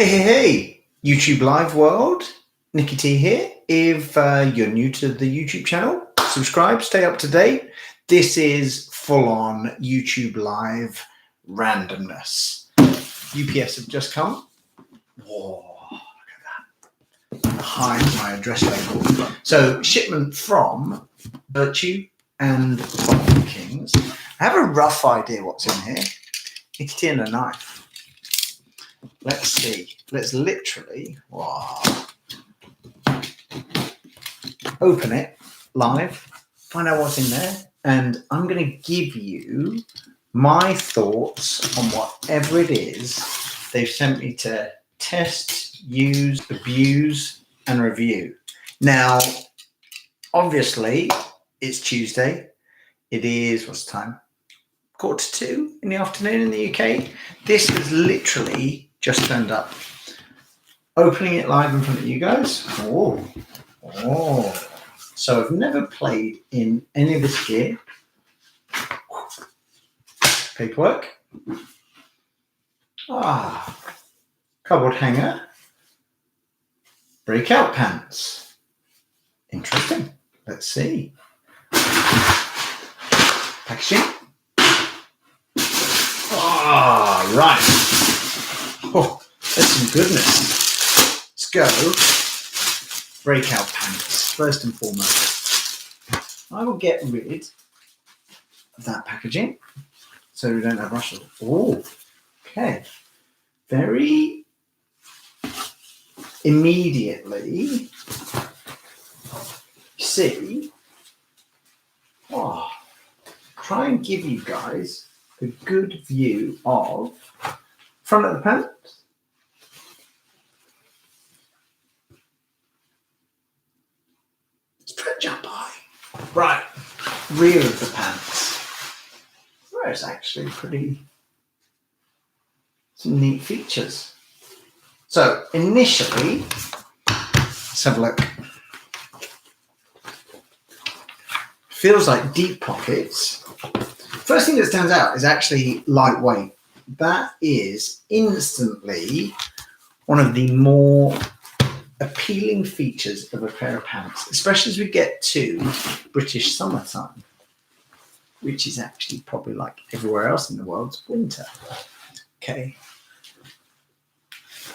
Hey, YouTube live world. Nicky T here. If you're new to the YouTube channel, subscribe, stay up to date. This is full-on YouTube live randomness. UPS have just come. Whoa, look at that. Hide my address label. So shipment from Virtue and Bunkerkings. I have a rough idea what's in here. Nicky T and a knife. Let's see. Let's literally open it live, find out what's in there, and I'm going to give you my thoughts on whatever it is they've sent me to test, use, abuse, and review. Now, obviously, it's Tuesday. It is, what's the time? 1:45 in the afternoon in the UK. This is literally just turned up. Opening it live in front of you guys. Oh. So I've never played in any of this gear. Paperwork. Cardboard hanger. Breakout Pants. Interesting. Let's see. Packaging. Right. Oh, that's some goodness. Let's go. Breakout Pants, first and foremost. I will get rid of that packaging so we don't have rustle. Oh, okay. Very immediately, see, try and give you guys a good view of front of the pants. Stretch up high. Right, rear of the pants. There's actually some neat features. So initially, let's have a look. Feels like deep pockets. First thing that stands out is actually lightweight. That is instantly one of the more appealing features of a pair of pants, especially as we get to British summertime, which is actually probably like everywhere else in the world's winter. Okay.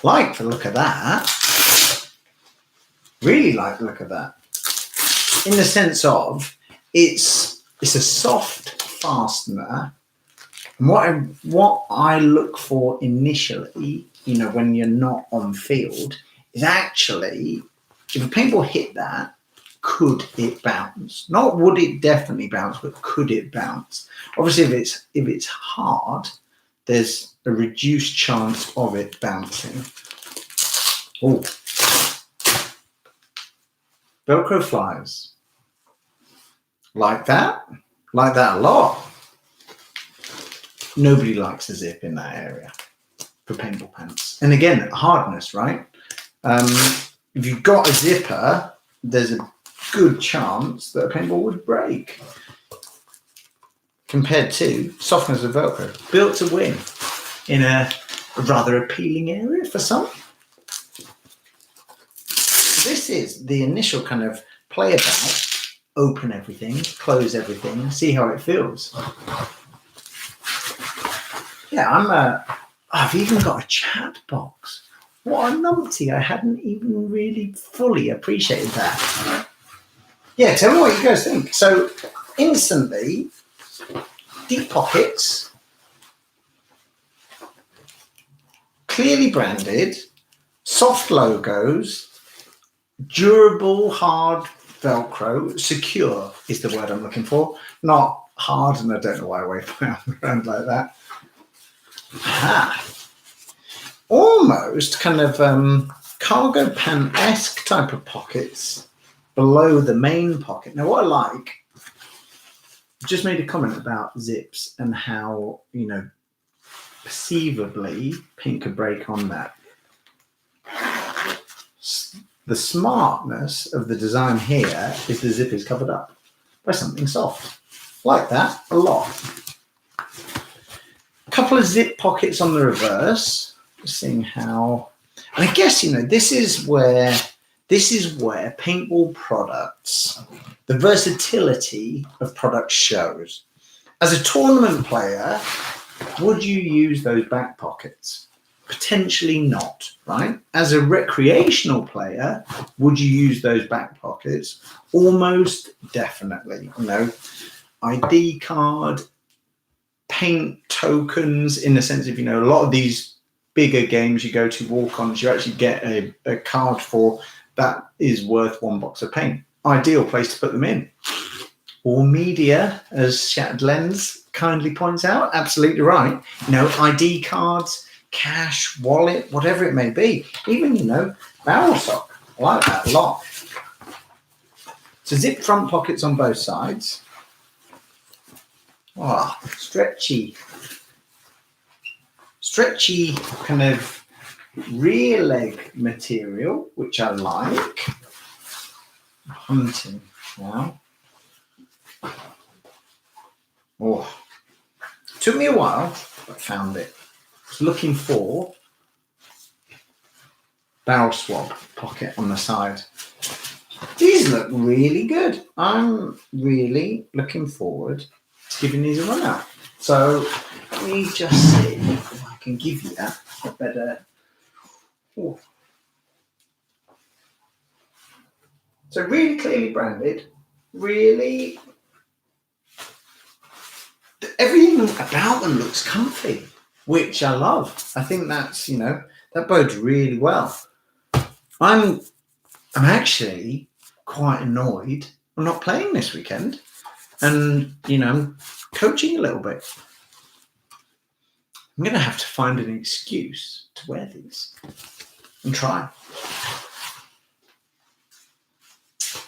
Like the look of that. Really like the look of that. In the sense of it's a soft fastener. And what I look for initially, when you're not on field, is actually, if a paintball hit that, could it bounce? Not would it definitely bounce, but could it bounce? Obviously, if it's hard, there's a reduced chance of it bouncing. Oh, Velcro flies. Like that a lot. Nobody likes a zip in that area for paintball pants. And again, hardness, right? If you've got a zipper, there's a good chance that a paintball would break. Compared to softness of Velcro, built to win in a rather appealing area for some. This is the initial kind of play about. Open everything, close everything, see how it feels. Yeah, I've even got a chat box. What a numpty, I hadn't even really fully appreciated that. Yeah, tell me what you guys think. So, instantly, deep pockets, clearly branded, soft logos, durable, hard Velcro, secure is the word I'm looking for. Not hard, and I don't know why I wave my arm around like that. Almost kind of cargo pant-esque type of pockets below the main pocket. Now, what I like, I just made a comment about zips and how, perceivably pink could break on that. The smartness of the design here is the zip is covered up by something soft. Like that a lot. A couple of zip pockets on the reverse. Just seeing how And I guess, you know, this is where paintball products, the versatility of products shows. As a tournament player, would you use those back pockets? Potentially not, right? As a recreational player, would you use those back pockets? Almost definitely. You know, ID card, paint tokens, in the sense of, you know, a lot of these bigger games you go to, walk-ons, you actually get a card for that is worth 1 box of paint. Ideal place to put them in. Or media, as Shattered Lens kindly points out, absolutely right. You know, ID cards, cash, wallet, whatever it may be. Even, you know, barrel sock. I like that a lot. So zip front pockets on both sides. Oh, stretchy kind of rear leg material, which I like. Hunting now. Oh, took me a while, but found it. I was looking for barrel swab pocket on the side. These look really good. I'm really looking forward to giving these a run out. So let me just see if I can give you that a better. Oh. So really clearly branded, really. Everything about them looks comfy, which I love. I think that's, you know, that bodes really well. I'm actually quite annoyed I'm not playing this weekend, and, you know, I'm coaching a little bit. I'm going to have to find an excuse to wear these and try.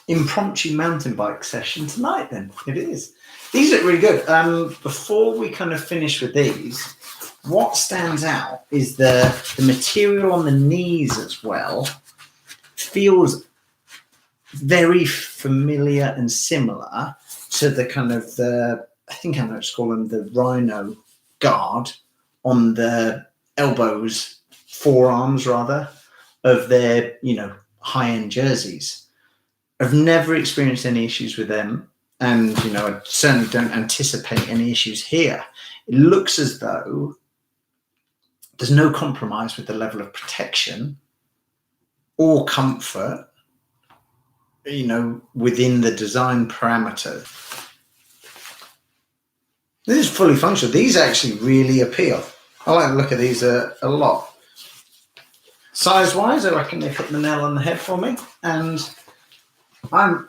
Impromptu mountain bike session tonight, then. It is. These look really good. Before we kind of finish with these, what stands out is the material on the knees as well. Feels very familiar and similar to the kind of I think I know to call them the rhino guard on the elbows, forearms rather, of their, you know, high-end jerseys. I've never experienced any issues with them, and, you know, I certainly don't anticipate any issues here. It looks as though there's no compromise with the level of protection or comfort, you know, within the design parameter. This is fully functional. These actually really appeal. I like the look of these a lot. Size-wise, I reckon they put the nail on the head for me, and I'm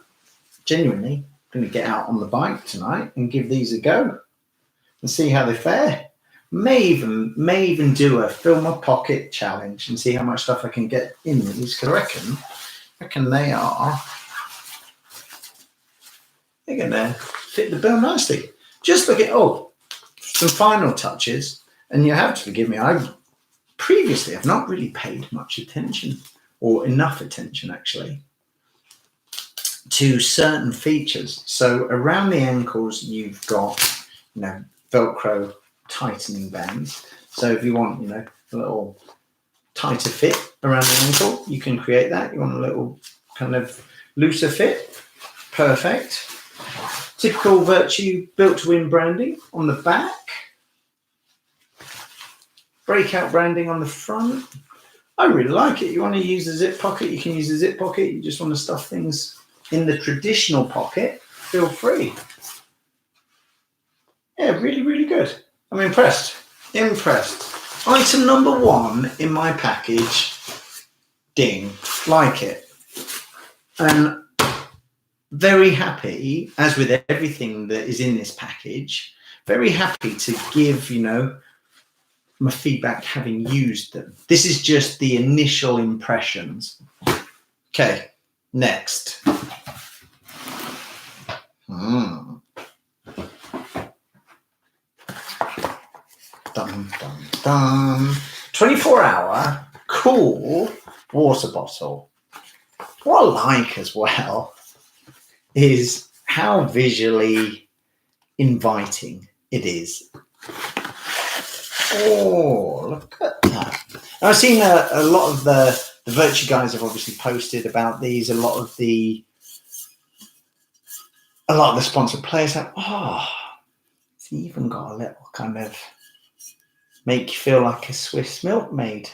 genuinely going to get out on the bike tonight and give these a go and see how they fare. May even do a fill my pocket challenge and see how much stuff I can get in these, because I reckon they're going to fit the bill nicely. Just look at, some final touches, and you have to forgive me, I've not really paid much attention, or enough attention actually, to certain features. So around the ankles, you've got, you know, Velcro tightening bands. So if you want, you know, a little tighter fit around the ankle, you can create that. You want a little kind of looser fit, perfect. Typical Virtue Built to Win branding on the back. Breakout branding on the front. I really like it. You want to use a zip pocket, you can use a zip pocket. You just want to stuff things in the traditional pocket, feel free. Yeah, really, really good. I'm impressed. Item number 1 in my package. Ding. Like it. And very happy, as with everything that is in this package, very happy to give, you know, my feedback having used them. This is just the initial impressions. Okay, next. Dun, dun, dun. 24-hour cool water bottle. What I like as well is how visually inviting it is. Oh, look at that. I've seen a lot of the Virtue guys have obviously posted about these. A lot of the sponsored players have, it's even got a little kind of make you feel like a Swiss milkmaid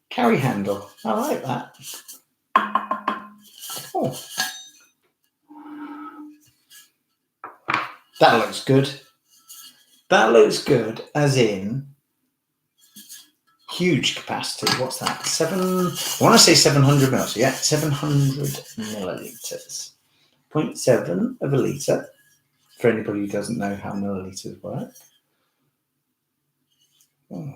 carry handle. I like that. Oh, that looks good. That looks good, as in huge capacity. What's that? I want to say 700 mils. Yeah, 700 milliliters. 0.7 of a litre. For anybody who doesn't know how milliliters work. Oh.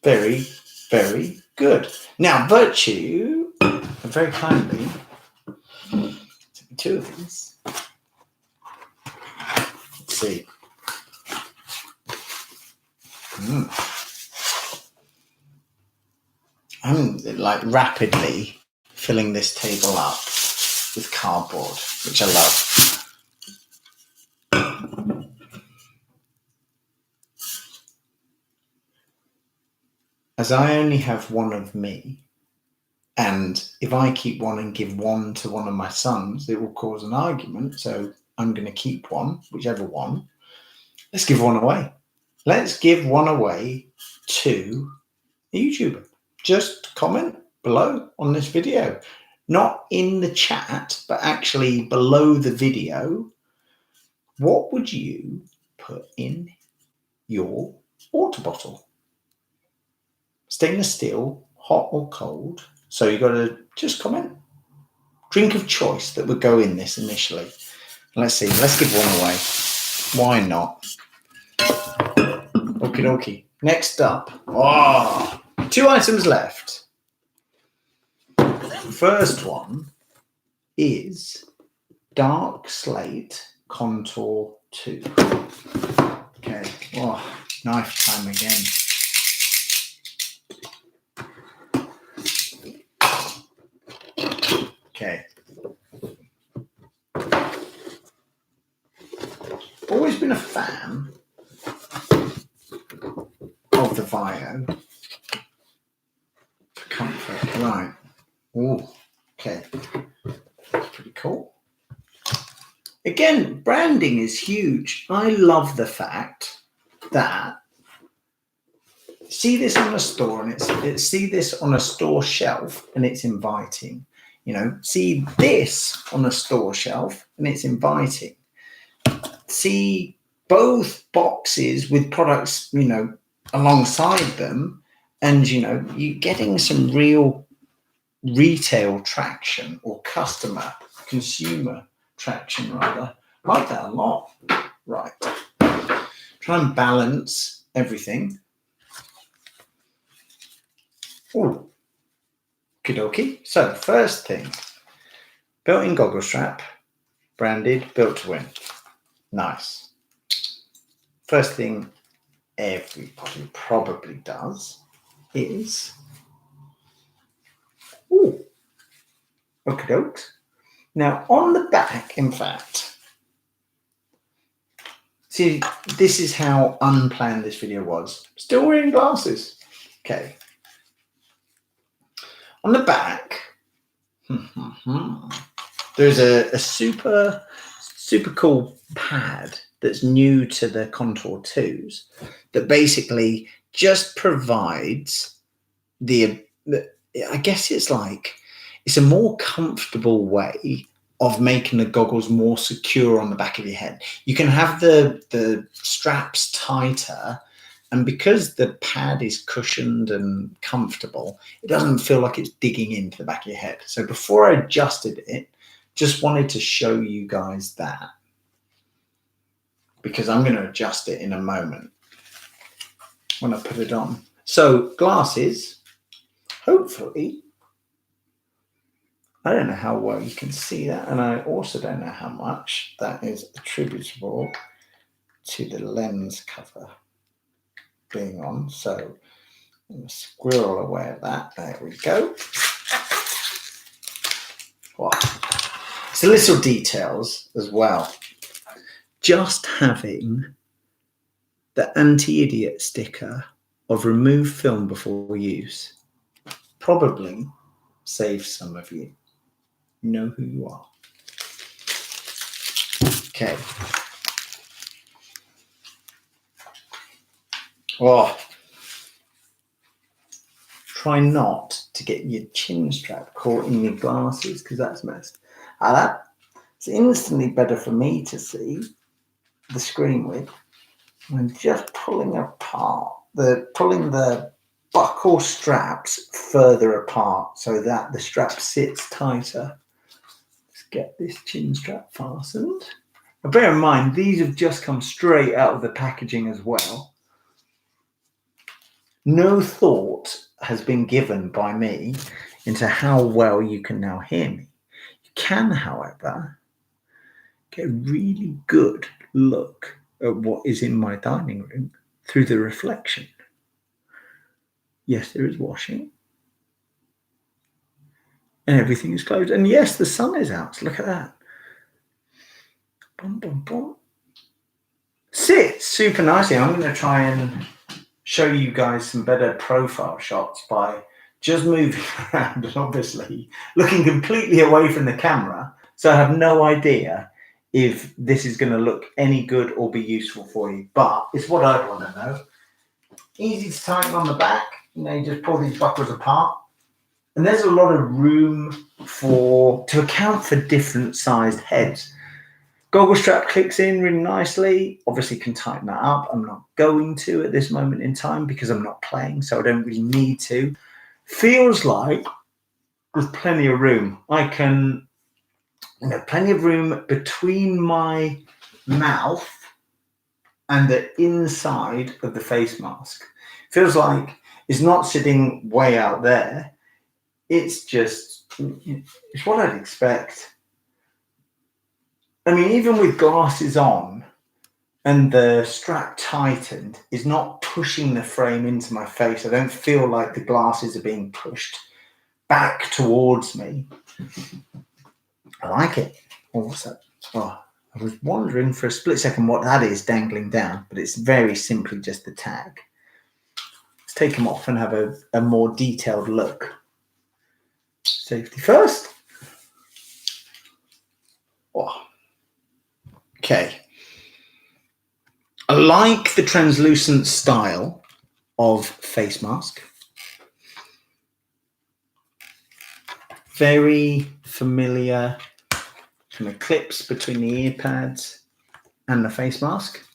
Very, very good. Now, Virtue, very kindly, took me 2 of these. Let's see. I'm like rapidly filling this table up with cardboard, which I love. As I only have one of me, and if I keep one and give one to one of my sons, it will cause an argument. So I'm going to keep one, whichever one. Let's give one away. Let's give one away to a YouTuber. Just comment below on this video. Not in the chat, but actually below the video. What would you put in your water bottle? Stainless steel, hot or cold. So you got to just comment. Drink of choice that would go in this initially. Let's see. Let's give one away. Why not? Okie dokie. Next up. 2 items left. First one is Dark Slate Contour 2. Okay. Knife time again. Okay. Always been a fan of the Vio. Comfort. Right. Oh, okay. That's pretty cool. Again, branding is huge. I love the fact that see this on a store and see this on a store shelf and it's inviting. You know, see this on a store shelf and it's inviting. See both boxes with products, you know, alongside them, and you know, you're getting some real retail traction or consumer traction rather. I like that a lot. Right. Try and balance everything. Oh, okie dokie. So first thing, built-in goggle strap, branded, built to win. Nice. First thing everybody probably does is, okie dokes. Now on the back, in fact, see, this is how unplanned this video was. Still wearing glasses. Okay. On the back, there's a super cool pad that's new to the Contour 2s that basically just provides I guess it's a more comfortable way of making the goggles more secure on the back of your head. You can have the straps tighter, and because the pad is cushioned and comfortable, it doesn't feel like it's digging into the back of your head. So before I adjusted it, just wanted to show you guys that, because I'm going to adjust it in a moment when I put it on. So glasses, hopefully, I don't know how well you can see that, and I also don't know how much that is attributable to the lens cover being on. So I'm going to squirrel away at that. There we go. Wow. So little details as well. Just having the anti-idiot sticker of remove film before use probably saves some of you. You know who you are. Okay. Oh, try not to get your chin strap caught in your glasses because that's messed. It's instantly better for me to see the screen with. I'm just pulling the buckle straps further apart so that the strap sits tighter. Let's get this chin strap fastened. Now bear in mind, these have just come straight out of the packaging as well. No thought has been given by me into how well you can now hear me. You can, however, get a really good look at what is in my dining room through the reflection. Yes, there is washing. And everything is closed. And yes, the sun is out. So look at that. Boom, boom, boom. Sits super nicely. I'm going to try and show you guys some better profile shots by just moving around and obviously looking completely away from the camera. So I have no idea if this is going to look any good or be useful for you. But it's what I'd want to know. Easy to tighten on the back. You just pull these buckles apart. And there's a lot of room to account for different sized heads. Goggle strap clicks in really nicely. Obviously can tighten that up. I'm not going to at this moment in time because I'm not playing, so I don't really need to. Feels like there's plenty of room. I can, plenty of room between my mouth and the inside of the face mask. Feels like it's not sitting way out there. It's what I'd expect. I mean, even with glasses on and the strap tightened, is not pushing the frame into my face. I don't feel like the glasses are being pushed back towards me. I like it. Oh, what's that? Oh, I was wondering for a split second what that is dangling down, but it's very simply just the tag. Let's take them off and have a more detailed look. Safety first. Oh. Okay. I like the translucent style of face mask. Very familiar kind of clips between the ear pads and the face mask.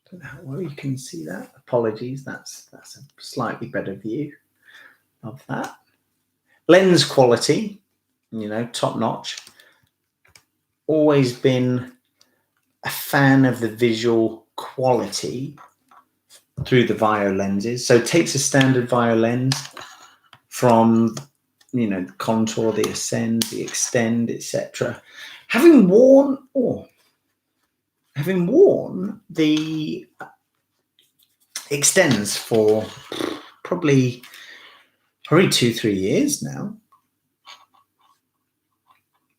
Don't know how well you can see that. Apologies, that's a slightly better view of that. Lens quality, top notch. Always been a fan of the visual quality through the Vio lenses. So it takes a standard Vio lens from, the contour, the ascend, the extend, etc. Having worn the extends for probably 2-3 years now,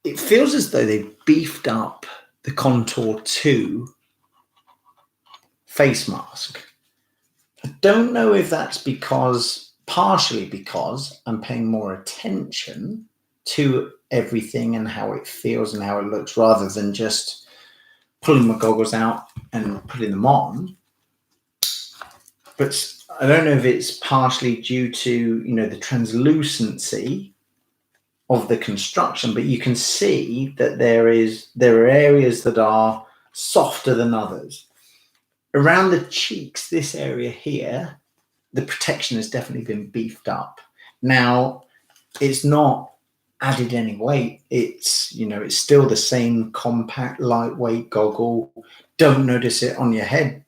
it feels as though they've beefed up the Contour 2 face mask. I don't know if that's partially because I'm paying more attention to everything and how it feels and how it looks, rather than just pulling my goggles out and putting them on. But I don't know if it's partially due to, the translucency of the construction, but you can see that there are areas that are softer than others. Around the cheeks, this area here, the protection has definitely been beefed up. Now, it's not added any weight. It's still the same compact, lightweight goggle. Don't notice it on your head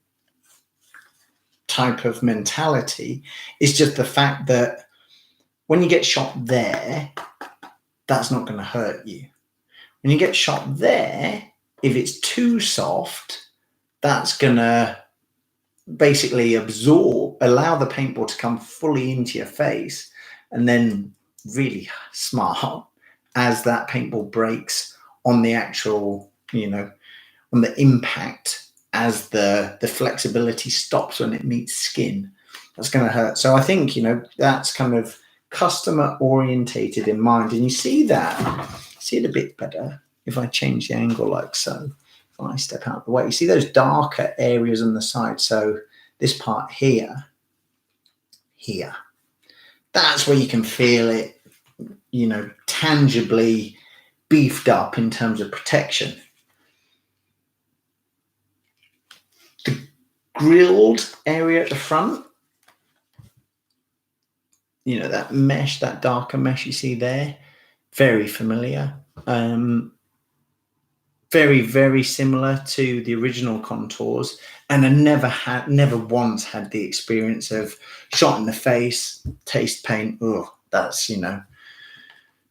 type of mentality. It's just the fact that when you get shot there, that's not going to hurt you. When you get shot there, if it's too soft, that's going to basically allow the paintball to come fully into your face, and then really smart as that paintball breaks on the actual, on the impact as the flexibility stops when it meets skin. That's going to hurt. So I think, you know, that's kind of customer orientated in mind. And you see that, see it a bit better if I change the angle like so. If I step out of the way, you see those darker areas on the side. So this part here, that's where you can feel it, you know, tangibly beefed up in terms of protection. The grilled area at the front, you know, that mesh, that darker mesh you see there, very familiar. Very, very similar to the original contours. And I never once had the experience of shot in the face, taste paint. Oh, that's, you know,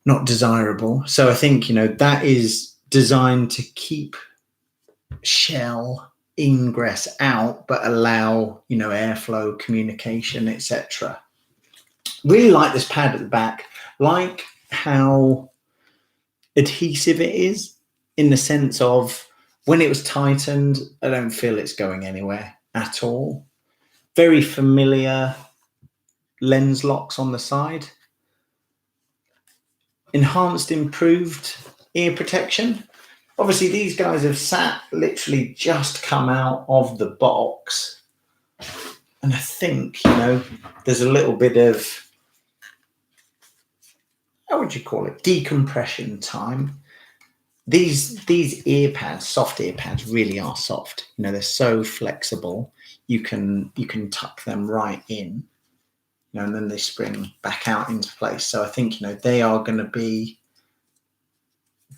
not desirable. So I think, you know, that is designed to keep shell ingress out, but allow, you know, airflow, communication, etc. Really like this pad at the back, like how adhesive it is, in the sense of when it was tightened, I don't feel it's going anywhere at all. Very familiar lens locks on the side. Enhanced, improved ear protection. Obviously, these guys have literally just come out of the box. And I think, you know, there's a little bit of, how would you call it, decompression time. These ear pads, soft ear pads, really are soft. You know, they're so flexible. You can tuck them right in, you know, and then they spring back out into place. So I think, you know, they are going to be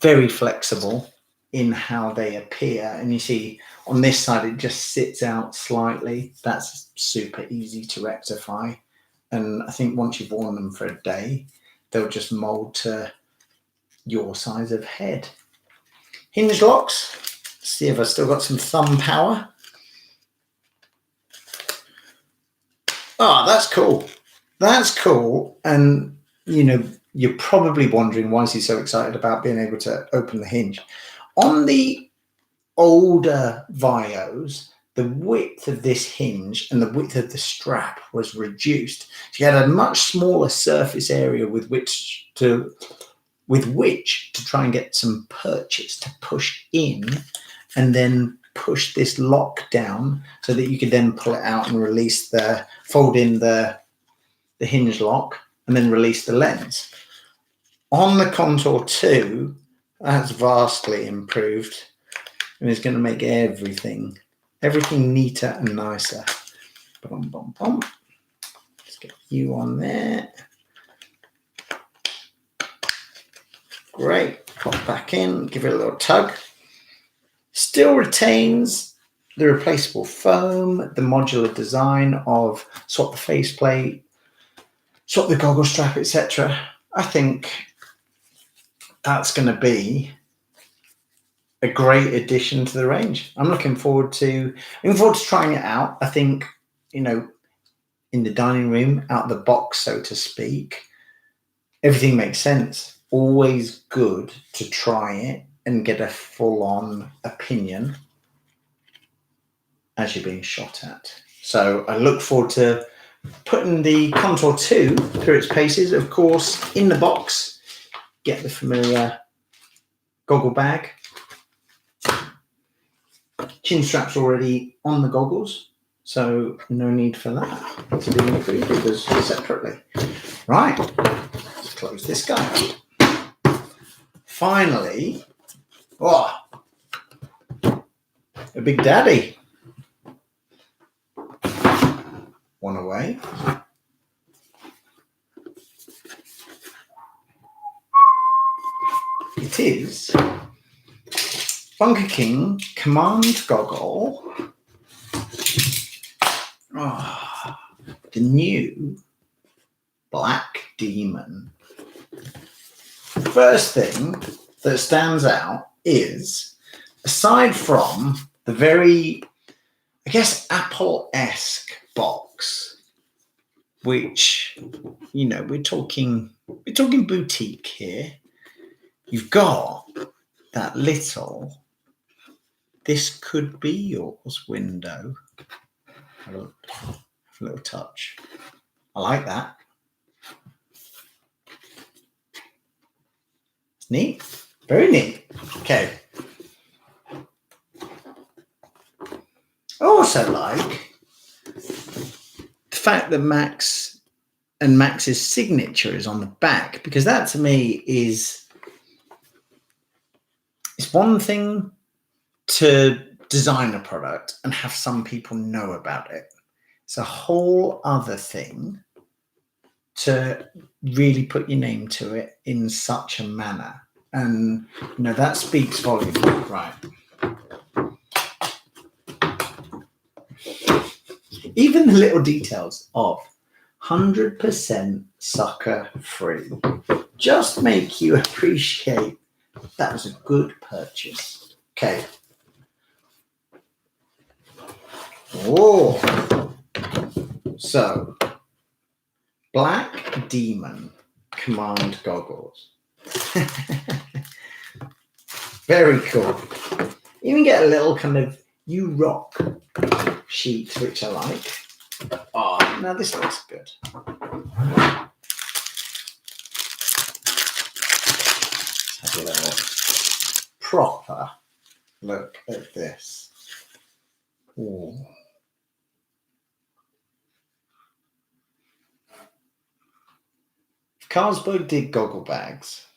very flexible in how they appear. And you see on this side, it just sits out slightly. That's super easy to rectify. And I think once you've worn them for a day, they'll just mold to your size of head. Hinge locks. Let's see if I've still got some thumb power. Oh, that's cool. That's cool. And, you know, you're probably wondering why is he so excited about being able to open the hinge. On the older Vios, the width of this hinge and the width of the strap was reduced. So you had a much smaller surface area with which to try and get some purchase to push in, and then push this lock down so that you could then pull it out and fold in the hinge lock and then release the lens. On the Contour 2, that's vastly improved and it's going to make everything neater and nicer. Bum, bum, bum. Let's get you on there. Great. Pop back in, give it a little tug. Still retains the replaceable foam, the modular design of swap the faceplate, swap the goggle strap, etc. I think that's going to be a great addition to the range. I'm looking forward to trying it out. I think, you know, in the dining room, out of the box, so to speak, everything makes sense. Always good to try it and get a full-on opinion as you're being shot at. So I look forward to putting the Contour 2 through its paces. Of course, in the box, get the familiar goggle bag. Chin strap's already on the goggles, so no need for that to be included separately. Right, let's close this guy up. Finally, a Big Daddy. One away. It is Bunkerking Command Goggle. The new Black Demon. First thing that stands out is, aside from the very, I guess, Apple-esque box, which, you know, we're talking boutique here. You've got that little this could be yours window. Have a little touch. I like that. It's neat. Very neat. Okay. I also like the fact that Max and Max's signature is on the back, because that to me is, it's one thing to design a product and have some people know about it. It's a whole other thing to really put your name to it in such a manner. And, you know, that speaks volumes, right? Even the little details of 100% sucker free just make you appreciate that was a good purchase. Okay. Oh, so Black Demon Command goggles. Very cool. You even get a little kind of "You Rock" sheet, which I like. Oh, now this looks good. Have a little proper look at this. Ooh. If Carlsberg did goggle bags,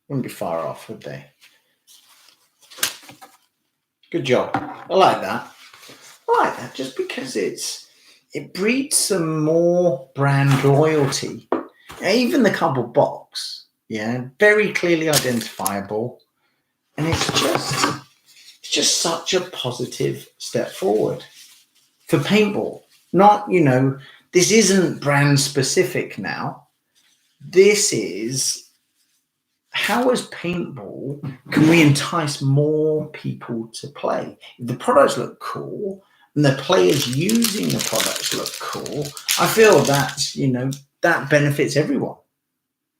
wouldn't be far off, would they? Good job. I like that. I like that just because it breeds some more brand loyalty. Even the cardboard box, yeah, very clearly identifiable, and it's just such a positive step forward for paintball. Not, you know, this isn't brand specific now. This is, how as paintball can we entice more people to play? If the products look cool and the players using the products look cool, I feel that's, you know, that benefits everyone.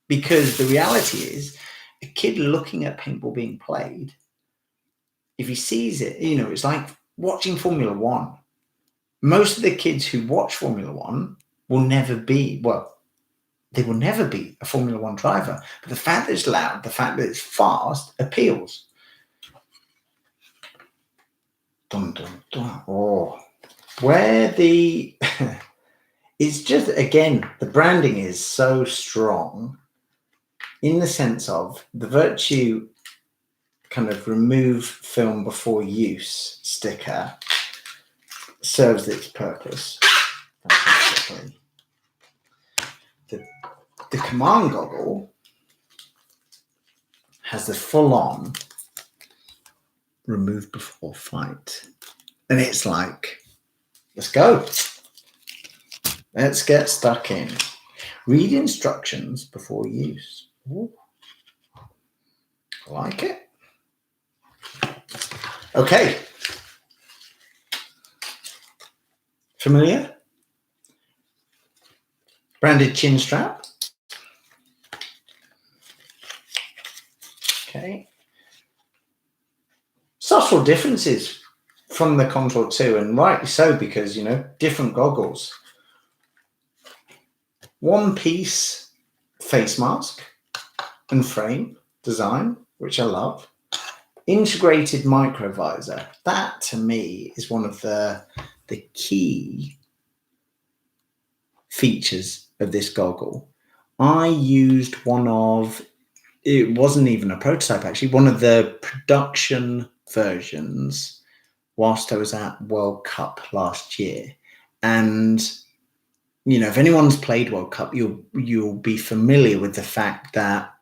Because the reality is, a kid looking at paintball being played, if he sees it, you know, it's like watching Formula One. Most of the kids who watch Formula One will never be, well, they will never be a Formula One driver. But the fact that it's loud, the fact that it's fast appeals. Dun, dun, dun. Oh, where the, it's just, again, the branding is so strong in the sense of the Virtue kind of remove film before use sticker serves its purpose fantastically. The command goggle has the full-on remove before fight. And it's like, let's go. Let's get stuck in. Read instructions before use. Ooh. I like it. Okay. Familiar? Branded chin strap. Okay. Subtle differences from the Contour 2, and rightly so, because, you know, different goggles. One piece face mask and frame design, which I love. Integrated micro visor. That to me is one of the key features of this goggle. I used one of, it wasn't even a prototype actually, one of the production versions whilst I was at World Cup last year. And, you know, if anyone's played World Cup, you'll be familiar with the fact that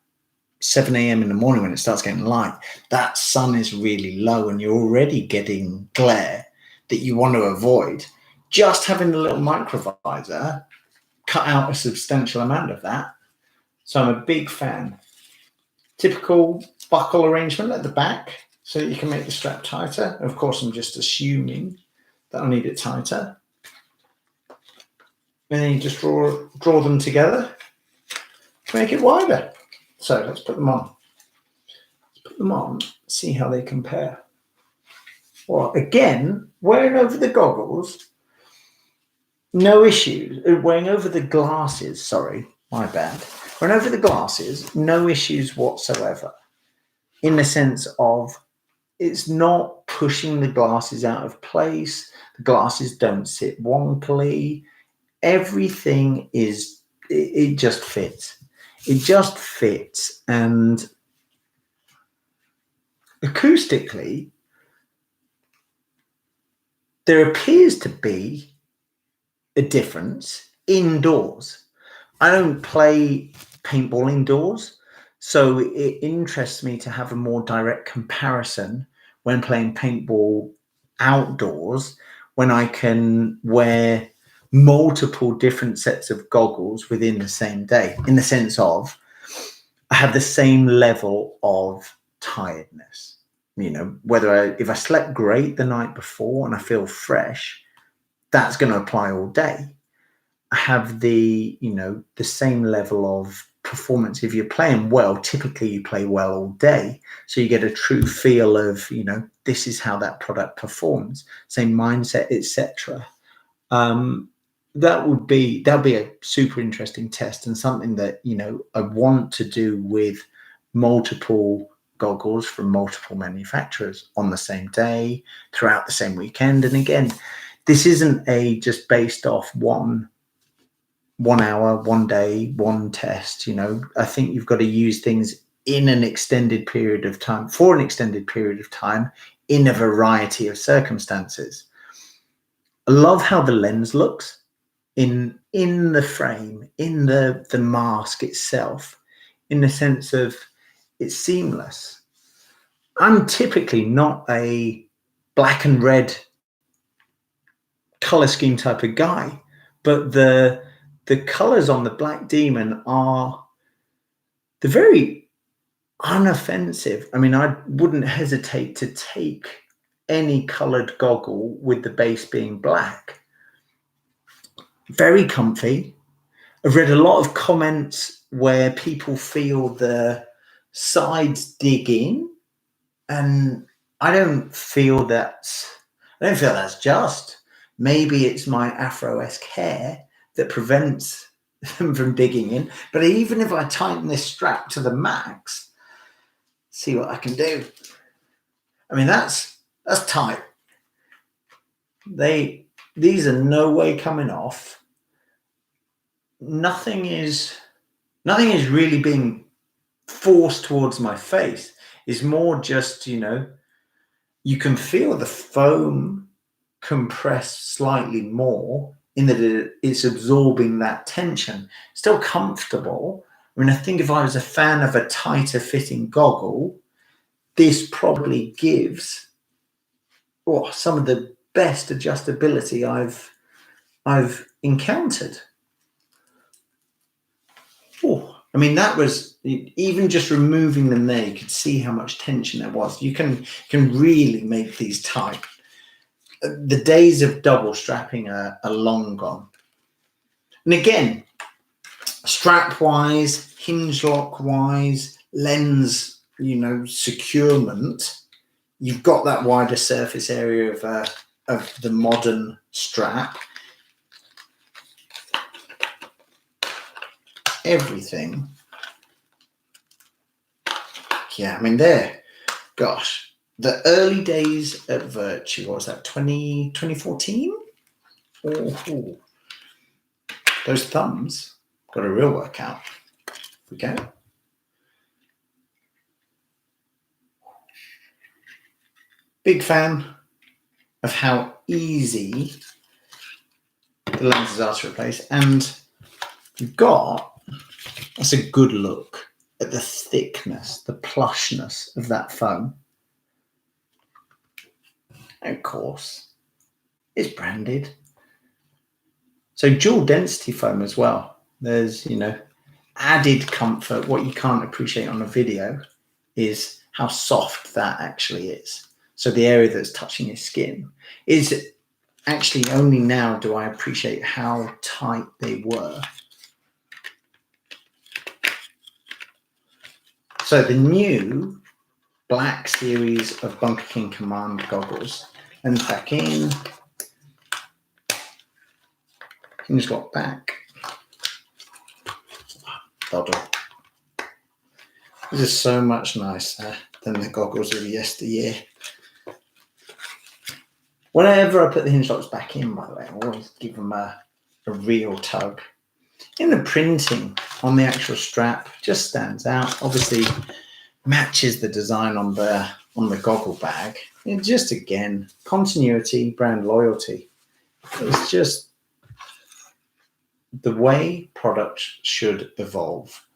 7 a.m. in the morning when it starts getting light, that sun is really low and you're already getting glare that you want to avoid. Just having the little micro visor cut out a substantial amount of that. So I'm a big fan. Typical buckle arrangement at the back so that you can make the strap tighter. Of course, I'm just assuming that I need it tighter. And then you just draw them together to make it wider. So let's put them on. Let's put them on, see how they compare. Well, again, wearing over the goggles, no issues. Wearing over the glasses, sorry, my bad. Wearing over the glasses, no issues whatsoever. In the sense of it's not pushing the glasses out of place. The glasses don't sit wonkily. Everything is, it just fits. It just fits. And acoustically, there appears to be a difference indoors. I don't play paintball indoors, so it interests me to have a more direct comparison when playing paintball outdoors, when I can wear multiple different sets of goggles within the same day, in the sense of I have the same level of tiredness. You know, if I slept great the night before and I feel fresh, that's going to apply all day. I have the same level of performance. If you're playing well, typically you play well all day. So you get a true feel of, this is how that product performs, same mindset, etc. That'll be a super interesting test, and something that, I want to do with multiple goggles from multiple manufacturers on the same day, throughout the same weekend. And again, this isn't just based off one hour, one day, one test. I think you've got to use things in an extended period of time, for an extended period of time, in a variety of circumstances. I love how the lens looks in the frame, in the mask itself, in the sense of it's seamless. I'm typically not a black and red color scheme type of guy, but the colors on the Black Demon they're very unoffensive. I mean, I wouldn't hesitate to take any colored goggle with the base being black. Very comfy. I've read a lot of comments where people feel the sides dig in, and I don't feel that's just. Maybe it's my Afro-esque hair that prevents them from digging in. But even if I tighten this strap to the max, see what I can do. I mean, that's tight. These are no way coming off. Nothing is really being forced towards my face. It's more just, you can feel the foam compress slightly more, in that it's absorbing that tension. Still comfortable. I mean, I think if I was a fan of a tighter fitting goggle, this probably gives some of the best adjustability I've encountered. I mean, that was, even just removing them there, you could see how much tension there was. You can really make these tight. The days of double strapping are long gone. And again, strap wise, hinge lock wise, lens, securement, you've got that wider surface area of the modern strap. Everything. Yeah, I mean, gosh, the early days at Virtue, what was that, 2014? Oh, those thumbs got a real workout. Here we go. Big fan of how easy the lenses are to replace. And you've got, that's a good look at the thickness, the plushness of that foam. And of course, it's branded. So dual density foam as well. There's, added comfort. What you can't appreciate on the video is how soft that actually is. So the area that's touching your skin is actually, only now do I appreciate how tight they were. So the new Black series of Bunkerking Command goggles and back in. Hinge lock back. Doddle. This is so much nicer than the goggles of yesteryear. Whenever I put the hinge locks back in, by the way, I always give them a real tug. In the printing on the actual strap, just stands out. Obviously, matches the design on the goggle bag. And just again, continuity, brand loyalty. It's just the way products should evolve.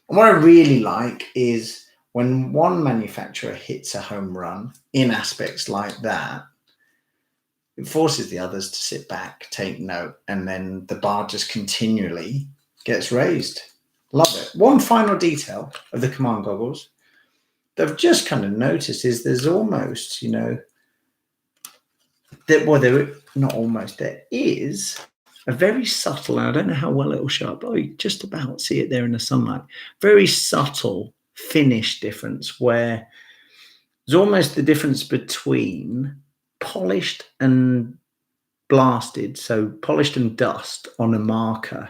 And what I really like is when one manufacturer hits a home run in aspects like that, it forces the others to sit back, take note, and then the bar just continually gets raised. Love it. One final detail of the Command goggles that I've just kind of noticed is there's almost, you know, there is a very subtle, and I don't know how well it will show up, but you just about see it there in the sunlight, very subtle finish difference where there's almost the difference between polished and blasted, so polished and dust on a marker.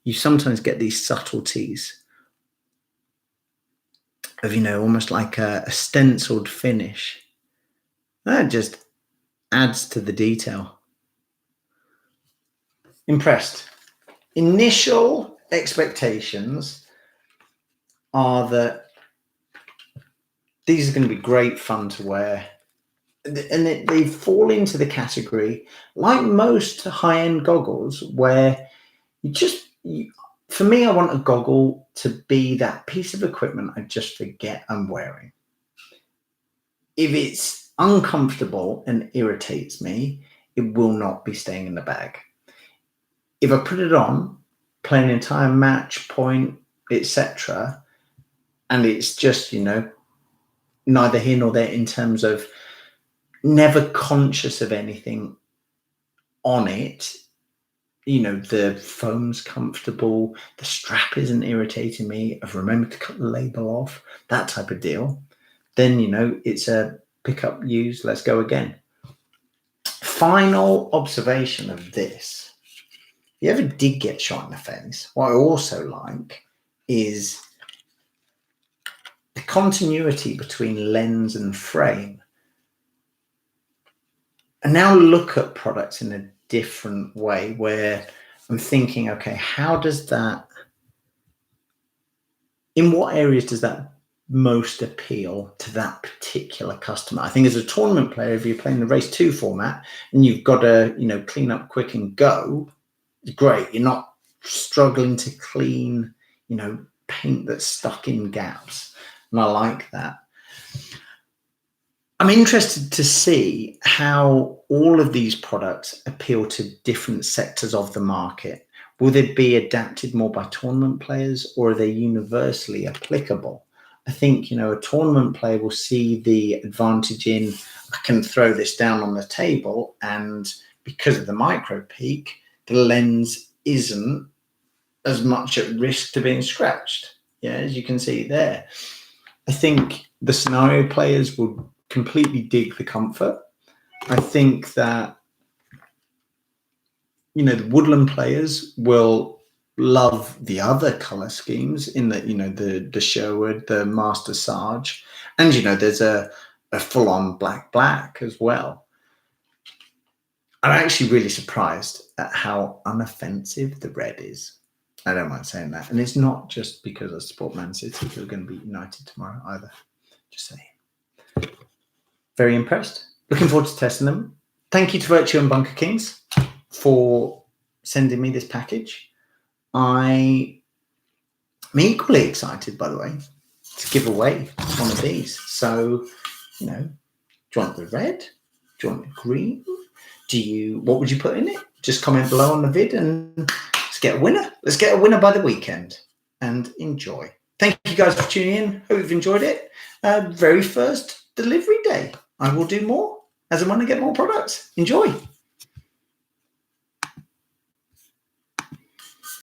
You sometimes get these subtleties of, you know, almost like a stenciled finish. That just adds to the detail. Impressed. Initial expectations are that these are going to be great fun to wear. And they fall into the category, like most high-end goggles, where for me, I want a goggle to be that piece of equipment I just forget I'm wearing. If it's uncomfortable and irritates me, it will not be staying in the bag. If I put it on, play an entire match, point, etc., and it's just, you know, neither here nor there in terms of never conscious of anything on it, you know, the foam's comfortable, the strap isn't irritating me, I've remembered to cut the label off, that type of deal, then, you know, it's a pick up, use, let's go again. Final observation of this. If you ever did get shot in the face, what I also like is the continuity between lens and frame. And now look at products in a different way where I'm thinking, okay, how does that, in what areas does that most appeal to that particular customer? I think as a tournament player, if you're playing the race 2 format and you've got to, you know, clean up quick and go, it's great. You're not struggling to clean, you know, paint that's stuck in gaps. And I like that. I'm interested to see how all of these products appeal to different sectors of the market. Will they be adapted more by tournament players, or are they universally applicable? I think, you know, a tournament player will see the advantage in, I can throw this down on the table, and because of the micro peak, the lens isn't as much at risk to being scratched. Yeah, as you can see there. I think the scenario players will completely dig the comfort. I think that, you know, the woodland players will love the other color schemes in that, you know, the Sherwood, the Master Sarge, and, you know, there's a full-on black as well. I'm actually really surprised at how unoffensive the red is. I don't mind saying that. And it's not just because I support Man City, who are going to be United tomorrow either. Just saying. Very impressed. Looking forward to testing them. Thank you to Virtue and Bunkerkings for sending me this package. I'm equally excited, by the way, to give away one of these. So, you know, do you want the red? Do you want the green? What would you put in it? Just comment below on the vid and let's get a winner. Let's get a winner by the weekend and enjoy. Thank you guys for tuning in. Hope you've enjoyed it. Very first delivery day. I will do more as and when I get more products. Enjoy.